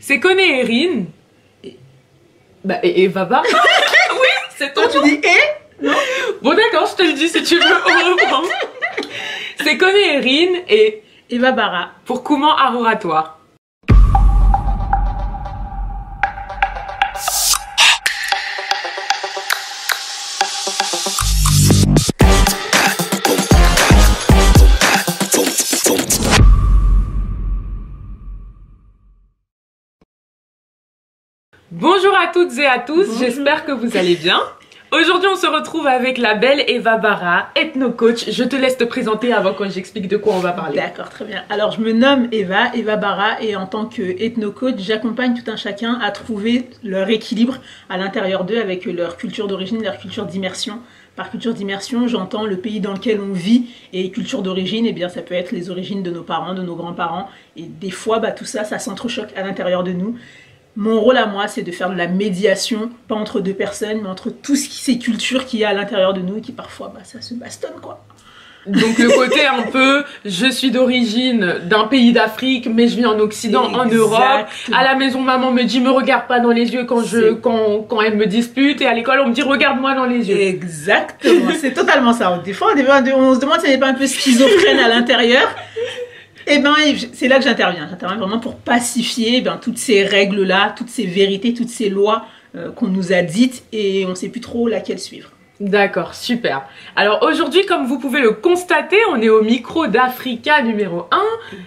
C'est Koné Erin. Et Eva Barra. Oui, c'est ton tu dis et non. Bon d'accord, je te le dis si tu veux. C'est Koné Erin et Eva Barra. Pour Kouman Arroratoire. Bonjour à toutes et à tous, j'espère que vous allez bien. Aujourd'hui on se retrouve avec la belle Eva Barra, ethno-coach. Je te laisse te présenter avant que j'explique de quoi on va parler. D'accord, très bien. Alors je me nomme Eva Barra, et en tant que ethno-coach, j'accompagne tout un chacun à trouver leur équilibre à l'intérieur d'eux avec leur culture d'origine, leur culture d'immersion. Par culture d'immersion, j'entends le pays dans lequel on vit, et culture d'origine, eh bien ça peut être les origines de nos parents, de nos grands-parents, et des fois tout ça s'entrechoque à l'intérieur de nous. Mon rôle à moi, c'est de faire de la médiation, pas entre deux personnes, mais entre toutes ces cultures qu'il y a à l'intérieur de nous et qui parfois, ça se bastonne, quoi. Donc le côté un peu, je suis d'origine d'un pays d'Afrique, mais je vis en Occident, en Europe. À la maison, maman me dit, me regarde pas dans les yeux quand elle me dispute. Et à l'école, on me dit, regarde-moi dans les yeux. Exactement, c'est totalement ça. Des fois, on se demande si elle n'est pas un peu schizophrène à l'intérieur. Eh ben, c'est là que j'interviens. J'interviens vraiment pour pacifier toutes ces règles-là, toutes ces vérités, toutes ces lois qu'on nous a dites et on ne sait plus trop laquelle suivre. D'accord, super. Alors aujourd'hui, comme vous pouvez le constater, on est au micro d'Africa numéro 1.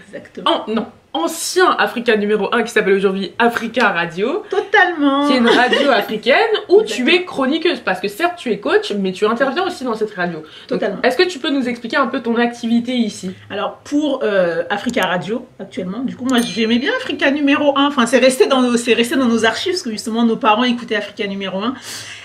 Exactement. Ancien Africa numéro 1 qui s'appelle aujourd'hui Africa Radio. Totalement. Qui est une radio africaine où tu es chroniqueuse. Parce que certes, tu es coach, mais tu interviens aussi dans cette radio. Totalement. Est-ce que tu peux nous expliquer un peu ton activité ici? Alors, pour Africa Radio, actuellement, du coup, moi, j'aimais bien Africa numéro 1. Enfin, c'est resté dans nos archives, parce que justement, nos parents écoutaient Africa numéro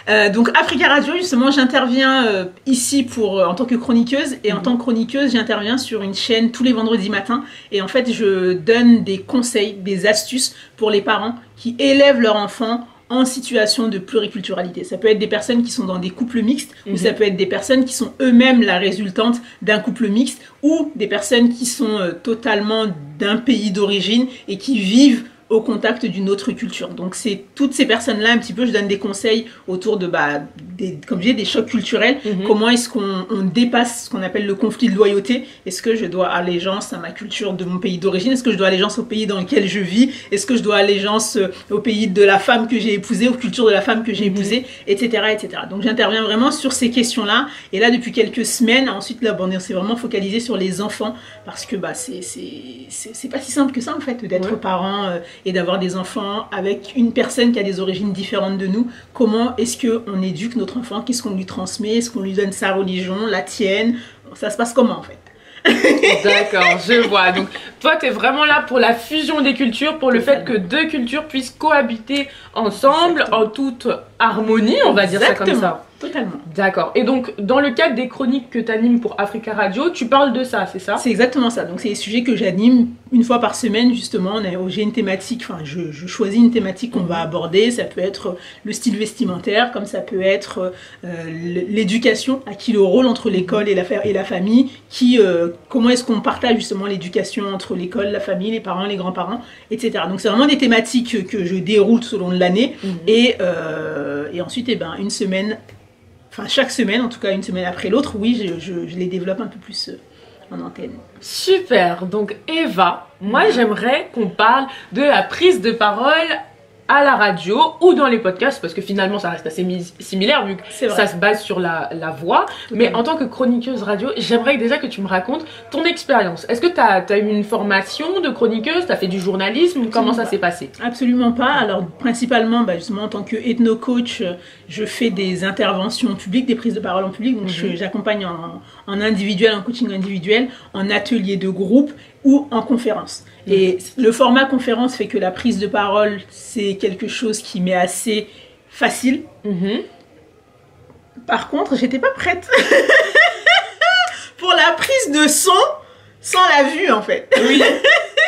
1. Donc Africa Radio, justement, j'interviens ici en tant que chroniqueuse, et en tant que chroniqueuse, j'interviens sur une chaîne tous les vendredis matins, et en fait je donne des conseils, des astuces pour les parents qui élèvent leurs enfants en situation de pluriculturalité. Ça peut être des personnes qui sont dans des couples mixtes, ou ça peut être des personnes qui sont eux-mêmes la résultante d'un couple mixte, ou des personnes qui sont totalement d'un pays d'origine et qui vivent au contact d'une autre culture. Donc c'est toutes ces personnes-là, un petit peu, je donne des conseils autour de, comme je disais, des chocs culturels. Comment est-ce qu'on dépasse ce qu'on appelle le conflit de loyauté? Est-ce que je dois allégeance à ma culture de mon pays d'origine? Est-ce que je dois allégeance au pays dans lequel je vis? Est-ce que je dois allégeance au pays de la femme que j'ai épousée, aux cultures de la femme que j'ai épousée, etc., etc. Donc j'interviens vraiment sur ces questions-là. Et là, depuis quelques semaines, ensuite, là, on s'est vraiment focalisé sur les enfants, parce que c'est pas si simple que ça, en fait, d'être parent et d'avoir des enfants avec une personne qui a des origines différentes de nous. Comment est-ce qu'on éduque notre enfant? Qu'est-ce qu'on lui transmet? Est-ce qu'on lui donne sa religion, la tienne? Ça se passe comment, en fait? D'accord, je vois. Donc toi, tu es vraiment là pour la fusion des cultures, pour le fait que deux cultures puissent cohabiter ensemble en toute harmonie, on va dire ça comme ça. Totalement. D'accord. Et donc, dans le cadre des chroniques que tu animes pour Africa Radio, tu parles de ça, c'est ça? C'est exactement ça. Donc, c'est des sujets que j'anime une fois par semaine, justement. J'ai une thématique, je choisis une thématique qu'on va aborder. Ça peut être le style vestimentaire, comme ça peut être l'éducation, à qui le rôle entre l'école et la famille, comment est-ce qu'on partage justement l'éducation entre l'école, la famille, les parents, les grands-parents, etc. Donc, c'est vraiment des thématiques que je déroule tout au long de l'année. Et ensuite, une semaine... Enfin, chaque semaine, en tout cas une semaine après l'autre, oui, je les développe un peu plus en antenne. Super. Donc Eva, moi j'aimerais qu'on parle de la prise de parole à la radio ou dans les podcasts, parce que finalement ça reste assez similaire vu que ça se base sur la voix. Mais en tant que chroniqueuse radio, j'aimerais déjà que tu me racontes ton expérience. Est-ce que tu as eu une formation de chroniqueuse? Tu as fait du journalisme? Comment ça s'est passé? Absolument pas. Alors principalement, justement en tant que ethno-coach, je fais des interventions publiques, des prises de parole en public. Donc j'accompagne en individuel, en coaching individuel, en atelier de groupe ou en conférence. Et le format conférence fait que la prise de parole, c'est quelque chose qui m'est assez facile. Par contre, j'étais pas prête pour la prise de son sans la vue, en fait. Oui,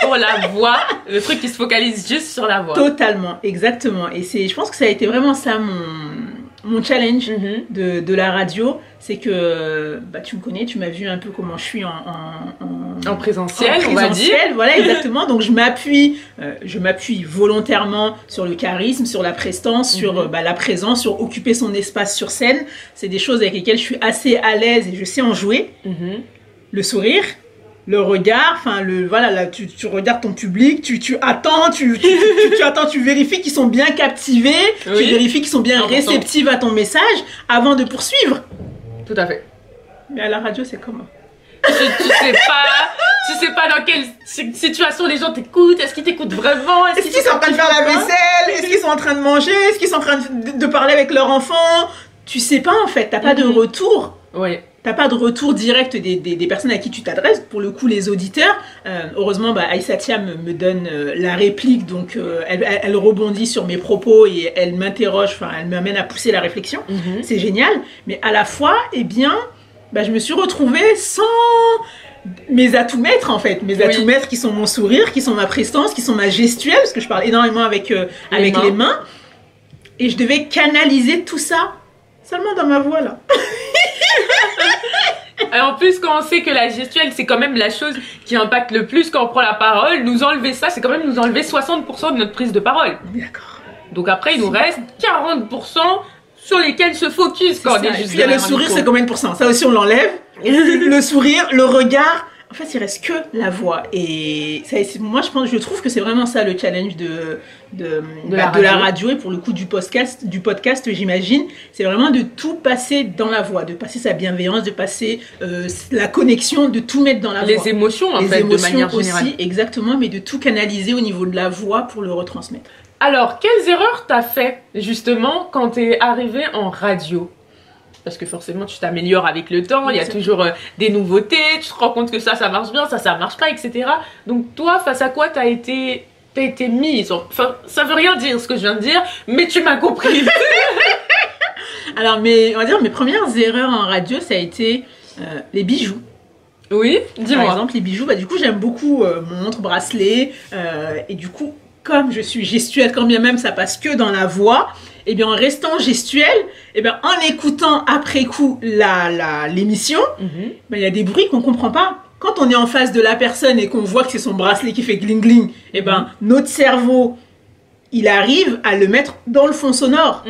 pour la voix, le truc qui se focalise juste sur la voix. Totalement, exactement. Et je pense que ça a été vraiment ça mon challenge de la radio, c'est que tu me connais, tu m'as vu un peu comment je suis en présentiel, on va dire. Voilà, exactement. Donc je m'appuie volontairement sur le charisme, sur la prestance, sur la présence, sur occuper son espace sur scène. C'est des choses avec lesquelles je suis assez à l'aise et je sais en jouer. Le sourire, le regard, enfin là, tu regardes ton public, tu attends, tu attends, tu vérifies qu'ils sont bien captivés, tu vérifies qu'ils sont bien réceptifs à ton message avant de poursuivre. Tout à fait. Mais à la radio, c'est comment? Tu sais pas dans quelle situation les gens t'écoutent. Est-ce qu'ils t'écoutent vraiment? Est-ce qu'ils sont en train de faire la vaisselle? Est-ce qu'ils sont en train de manger? Est-ce qu'ils sont en train de parler avec leur enfant? Tu sais pas en fait, t'as pas de retour. Oui. T'as pas de retour direct des personnes à qui tu t'adresses. Pour le coup, les auditeurs. Heureusement, Aïssatia me donne la réplique, donc elle rebondit sur mes propos et elle m'interroge, enfin, elle m'amène à pousser la réflexion. C'est génial. Mais à la fois, eh bien, je me suis retrouvée sans mes atouts maîtres, en fait. Mes atouts maîtres qui sont mon sourire, qui sont ma prestance, qui sont ma gestuelle, parce que je parle énormément avec les mains. Et je devais canaliser tout ça seulement dans ma voix, là. Et en plus, quand on sait que la gestuelle, c'est quand même la chose qui impacte le plus quand on prend la parole, nous enlever ça, c'est quand même nous enlever 60% de notre prise de parole. D'accord. Donc après, il nous reste 40% sur lesquels se focus quand on est juste derrière. Le sourire, c'est combien de pourcents? Ça aussi, on l'enlève. Le sourire, le regard. En fait, il reste que la voix. Et ça, moi, je trouve que c'est vraiment ça le challenge de la radio et pour le coup du podcast, j'imagine. C'est vraiment de tout passer dans la voix, de passer sa bienveillance, de passer la connexion, de tout mettre dans la voix. Les émotions, en fait, de manière générale. Aussi, exactement, mais de tout canaliser au niveau de la voix pour le retransmettre. Alors, quelles erreurs t'as fait, justement, quand t'es arrivé en radio? Parce que forcément, tu t'améliores avec le temps, il y a toujours des nouveautés, tu te rends compte que ça marche bien, ça marche pas, etc. Donc toi, face à quoi t'as été mise? Enfin, ça veut rien dire ce que je viens de dire, mais tu m'as compris. Alors, on va dire, mes premières erreurs en radio, ça a été les bijoux. Oui, dis-moi. Par exemple, les bijoux, du coup, j'aime beaucoup montre, bracelet, et du coup, comme je suis gestuelle, quand bien même ça passe que dans la voix, et bien en restant gestuelle, et bien en écoutant après coup l'émission, il y a des bruits qu'on comprend pas. Quand on est en face de la personne et qu'on voit que c'est son bracelet qui fait gling gling, et ben notre cerveau, il arrive à le mettre dans le fond sonore.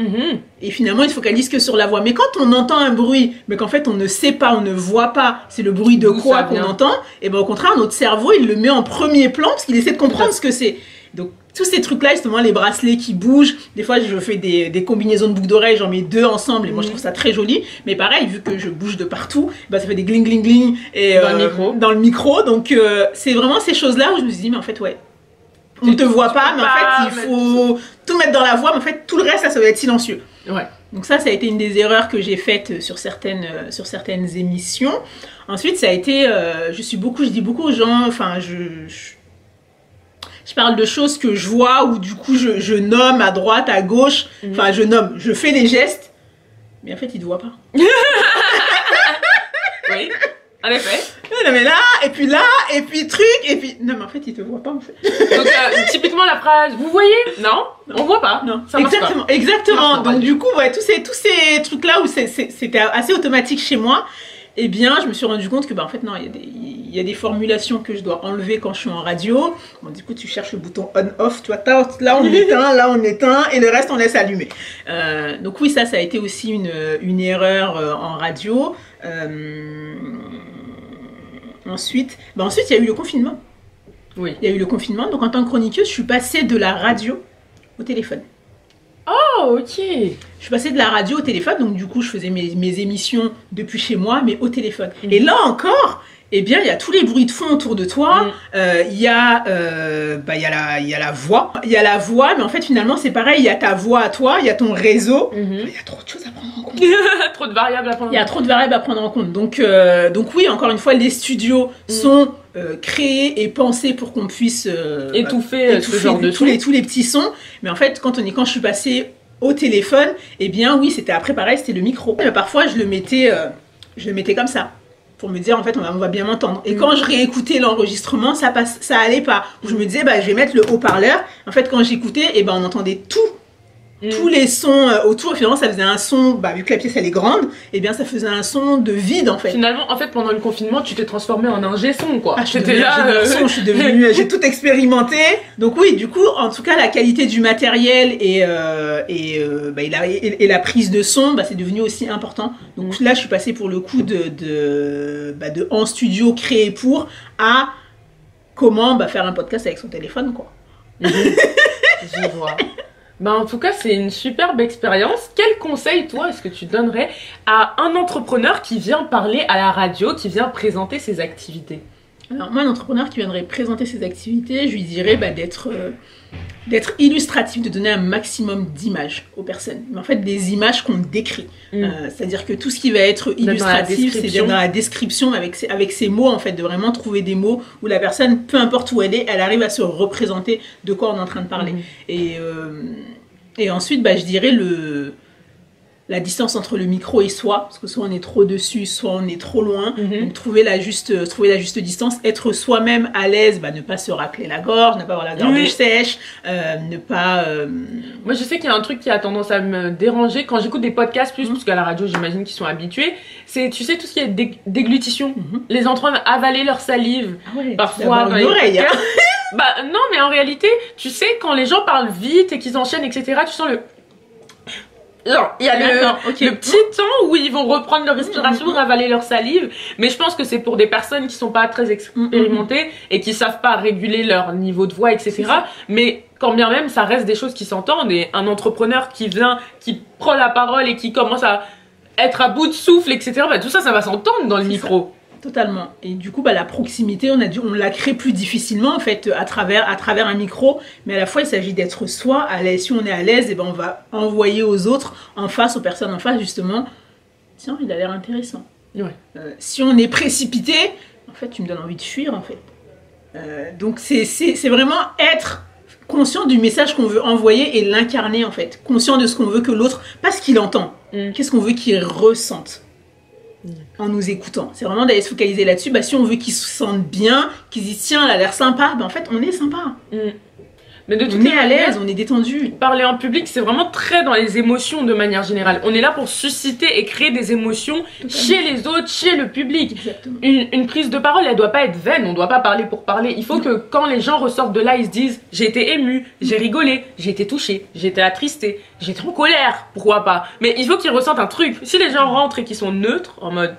Et finalement, il ne focalise que sur la voix. Mais quand on entend un bruit, mais qu'en fait on ne sait pas, on ne voit pas, c'est le bruit de quoi qu'on entend, et ben au contraire, notre cerveau, il le met en premier plan parce qu'il essaie de comprendre ce que c'est. Donc tous ces trucs-là, justement, les bracelets qui bougent, des fois je fais des combinaisons de boucles d'oreilles, j'en mets 2 ensemble et moi je trouve ça très joli, mais pareil, vu que je bouge de partout, ça fait des gling gling gling et, dans le micro, donc c'est vraiment ces choses-là où je me suis dit, mais en fait on ne te voit pas, mais en fait il faut tout mettre dans la voix, mais en fait tout le reste ça va être silencieux. Donc ça a été une des erreurs que j'ai faites sur certaines émissions. Ensuite ça a été, je dis beaucoup aux gens, enfin je parle de choses que je vois ou du coup je nomme à droite, à gauche, enfin je fais les gestes, mais en fait ils ne voient pas. Oui, en effet. Non mais là, et puis truc, et puis... Non mais en fait ils te voient pas en fait. Donc typiquement la phrase, vous voyez? Non, on voit pas. Non, ça marche pas. Exactement. Donc du coup, tous ces trucs là où c'était assez automatique chez moi, eh bien, je me suis rendu compte que, en fait, non, il y a des formulations que je dois enlever quand je suis en radio. Bon, du coup, tu cherches le bouton on-off, tu vois, là on éteint, et le reste on laisse allumer. Donc oui, ça a été aussi une erreur en radio. Ensuite, il y a eu le confinement. Oui. Il y a eu le confinement, donc en tant que chroniqueuse, je suis passée de la radio au téléphone. Oh, ok. Je suis passée de la radio au téléphone, donc du coup, je faisais mes émissions depuis chez moi, mais au téléphone. Et là encore, eh bien, il y a tous les bruits de fond autour de toi. Il y a la voix. Il y a la voix, mais en fait, finalement, c'est pareil. Il y a ta voix à toi, il y a ton réseau. Il y a trop de choses à prendre en compte. Trop de variables à prendre en compte. Il y a trop de variables à prendre en compte. Donc oui, encore une fois, les studios sont créés et pensés pour qu'on puisse étouffer ce genre de tous les petits sons. Mais en fait, quand je suis passée au téléphone, eh bien oui, c'était après pareil, c'était le micro. Mais parfois, je le mettais comme ça, pour me dire en fait on va bien m'entendre. Et quand je réécoutais l'enregistrement, ça allait pas. Je me disais je vais mettre le haut-parleur. En fait, quand j'écoutais, on entendait tout tous les sons autour, finalement ça faisait un son, vu que la pièce elle est grande, et bien ça faisait un son de vide en fait. Finalement, en fait, pendant le confinement, tu t'es transformé en ingé son, quoi. Je suis devenue, j'ai tout expérimenté. Donc oui, du coup, en tout cas, la qualité du matériel et la prise de son, c'est devenu aussi important. Donc là, je suis passée pour le coup de en studio créé pour à comment faire un podcast avec son téléphone, quoi. Je vois. En tout cas, c'est une superbe expérience. Quel conseil, toi, est-ce que tu donnerais à un entrepreneur qui vient parler à la radio, qui vient présenter ses activités? Alors moi, un entrepreneur qui viendrait présenter ses activités, je lui dirais d'être illustratif, de donner un maximum d'images aux personnes. Mais en fait, des images qu'on décrit. C'est-à-dire que tout ce qui va être illustratif, c'est dans la description avec ces mots, en fait, de vraiment trouver des mots où la personne, peu importe où elle est, elle arrive à se représenter de quoi on est en train de parler. Et ensuite, je dirais la distance entre le micro et soi, parce que soit on est trop dessus, soit on est trop loin. Donc trouver la juste distance, être soi-même à l'aise, ne pas se racler la gorge, ne pas avoir la gorge sèche, ne pas... Moi je sais qu'il y a un truc qui a tendance à me déranger quand j'écoute des podcasts parce qu'à la radio j'imagine qu'ils sont habitués, c'est tu sais tout ce qui est déglutition, les gens en train d'avaler leur salive, parfois une oreille. Non mais en réalité, tu sais quand les gens parlent vite et qu'ils enchaînent etc, tu sens le... Non, il y a le petit temps où ils vont reprendre leur respiration, ravaler leur salive. Mais je pense que c'est pour des personnes qui sont pas très expérimentées et qui savent pas réguler leur niveau de voix, etc. Mais quand bien même, ça reste des choses qui s'entendent. Et un entrepreneur qui vient, qui prend la parole et qui commence à être à bout de souffle, etc. Tout ça, ça va s'entendre dans le micro. Totalement. Et du coup, la proximité, on la crée plus difficilement en fait à travers un micro. Mais à la fois, il s'agit d'être soi à l'aise. Si on est à l'aise, on va envoyer aux autres, en face, aux personnes en face, justement. Tiens, il a l'air intéressant. Si on est précipité, en fait, tu me donnes envie de fuir, en fait. Donc, c'est vraiment être conscient du message qu'on veut envoyer et l'incarner, en fait. Conscient de ce qu'on veut que l'autre, pas ce qu'il entend. Qu'est-ce qu'on veut qu'il ressente en nous écoutant. C'est vraiment d'aller se focaliser là-dessus. Si on veut qu'ils se sentent bien, qu'ils disent tiens, elle a l'air sympa, en fait, on est sympa. Mais de on est à l'aise, on est détendu. Parler en public, c'est vraiment très dans les émotions de manière générale. On est là pour susciter et créer des émotions chez les autres, chez le public. Une prise de parole, elle doit pas être vaine, on doit pas parler pour parler. Il faut que quand les gens ressortent de là, ils se disent j'ai été ému, j'ai rigolé, j'ai été touché, j'ai été attristé, j'étais en colère, pourquoi pas. Mais il faut qu'ils ressentent un truc. Si les gens rentrent et qu'ils sont neutres, en mode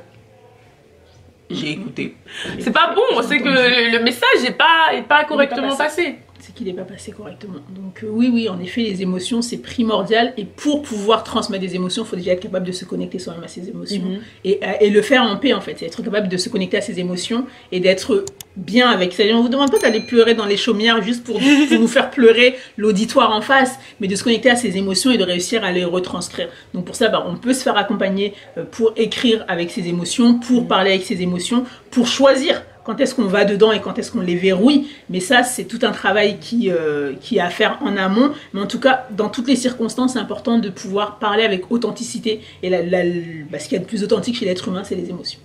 j'ai écouté, c'est pas bon, c'est que le message n'est pas correctement passé. C'est qu'il n'est pas passé correctement. Donc oui, en effet, les émotions, c'est primordial. Et pour pouvoir transmettre des émotions, il faut déjà être capable de se connecter soi-même à ses émotions. Et le faire en paix, en fait. C'est être capable de se connecter à ses émotions et d'être bien avec ça. On ne vous demande pas d'aller pleurer dans les chaumières juste pour nous faire pleurer l'auditoire en face, mais de se connecter à ses émotions et de réussir à les retranscrire. Donc pour ça, on peut se faire accompagner pour écrire avec ses émotions, pour parler avec ses émotions, pour choisir quand est-ce qu'on va dedans et quand est-ce qu'on les verrouille. Mais ça, c'est tout un travail qui est à faire en amont. Mais en tout cas, dans toutes les circonstances, c'est important de pouvoir parler avec authenticité. Et ce qu'il y a de plus authentique chez l'être humain, c'est les émotions.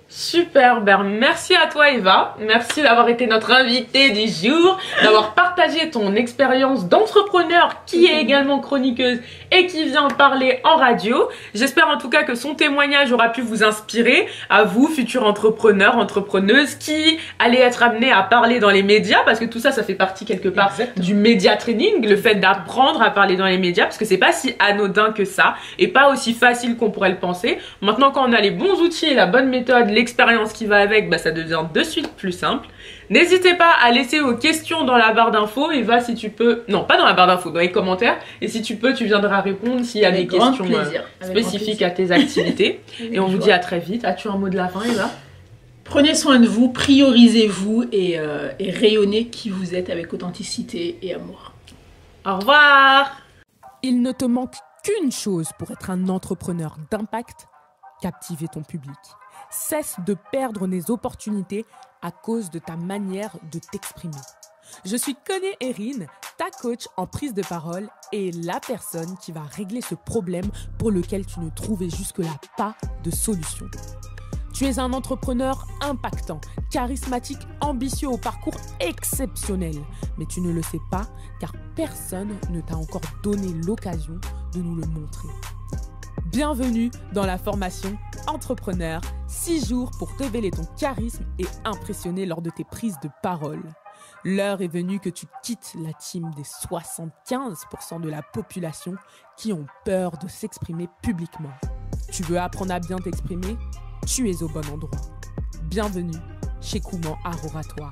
Super, merci à toi Eva, merci d'avoir été notre invitée du jour, d'avoir partagé ton expérience d'entrepreneur qui est également chroniqueuse et qui vient parler en radio. J'espère en tout cas que son témoignage aura pu vous inspirer, à vous futurs entrepreneurs, entrepreneuses qui allez être amenés à parler dans les médias, parce que tout ça, ça fait partie quelque part du média training, le fait d'apprendre à parler dans les médias, parce que c'est pas si anodin que ça et pas aussi facile qu'on pourrait le penser. Maintenant, quand on a les bons outils et la bonne méthode, l'expérience qui va avec, ça devient de suite plus simple. N'hésitez pas à laisser vos questions dans la barre d'infos. Eva, si tu peux... Non, pas dans la barre d'infos, dans les commentaires. Et si tu peux, tu viendras répondre s'il y a des questions spécifiques à tes activités. Et on vous dit à très vite. As-tu un mot de la fin, Eva ? Prenez soin de vous, priorisez-vous et rayonnez qui vous êtes avec authenticité et amour. Au revoir ! Il ne te manque qu'une chose pour être un entrepreneur d'impact, captiver ton public. Cesse de perdre des opportunités à cause de ta manière de t'exprimer. Je suis Koné Erin, ta coach en prise de parole et la personne qui va régler ce problème pour lequel tu ne trouvais jusque-là pas de solution. Tu es un entrepreneur impactant, charismatique, ambitieux au parcours exceptionnel. Mais tu ne le sais pas car personne ne t'a encore donné l'occasion de nous le montrer. Bienvenue dans la formation Entrepreneur, 6 jours pour révéler ton charisme et impressionner lors de tes prises de parole. L'heure est venue que tu quittes la team des 75% de la population qui ont peur de s'exprimer publiquement. Tu veux apprendre à bien t'exprimer ? Tu es au bon endroit. Bienvenue chez Kouman Art Oratoire.